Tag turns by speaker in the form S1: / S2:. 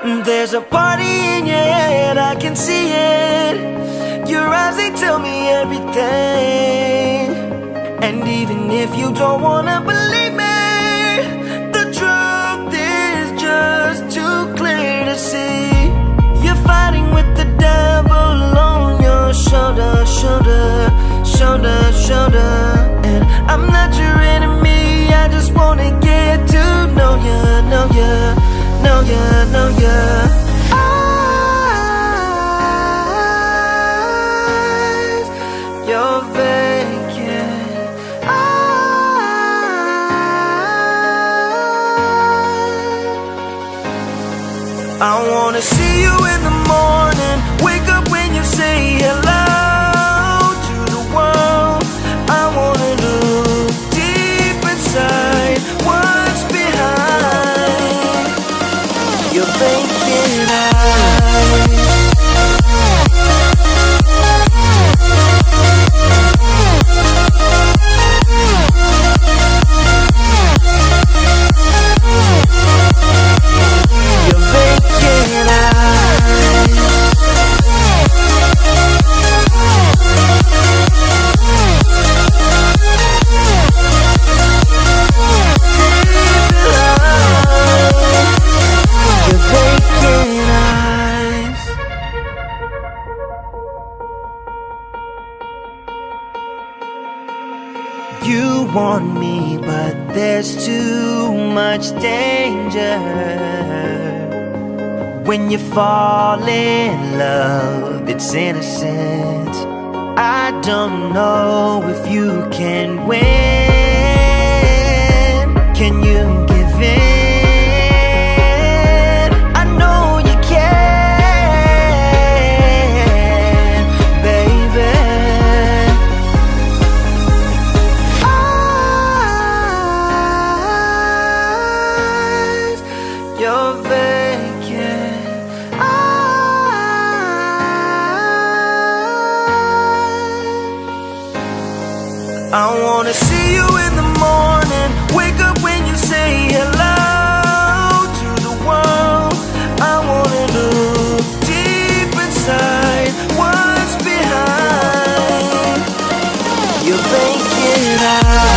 S1: There's a party in your head, I can see it. Your eyes, they tell me everything. And even if you don't wanna believe me, the truth is just too clear to see. You're fighting with the devil on your shoulder, shoulder, shoulder, shoulder. And I'm not your enemy, I just wanna get to know ya, know ya, know ya, know ya. Eyes, you're vacant. I wanna see you in the morning, wake up when you say hello to the world. I wanna look deep inside what's behind your vacant eyes. Your vacant eyes. Your vacant eyes. You want me, but there's too much danger. When you fall in love, it's innocent. I don't know if you can win. Can you give in? I know you can, baby. Eyes, you're vacant. I wanna see you in the morning, wake up when you say hello to the world. I wanna look deep inside what's behind your vacant eyes.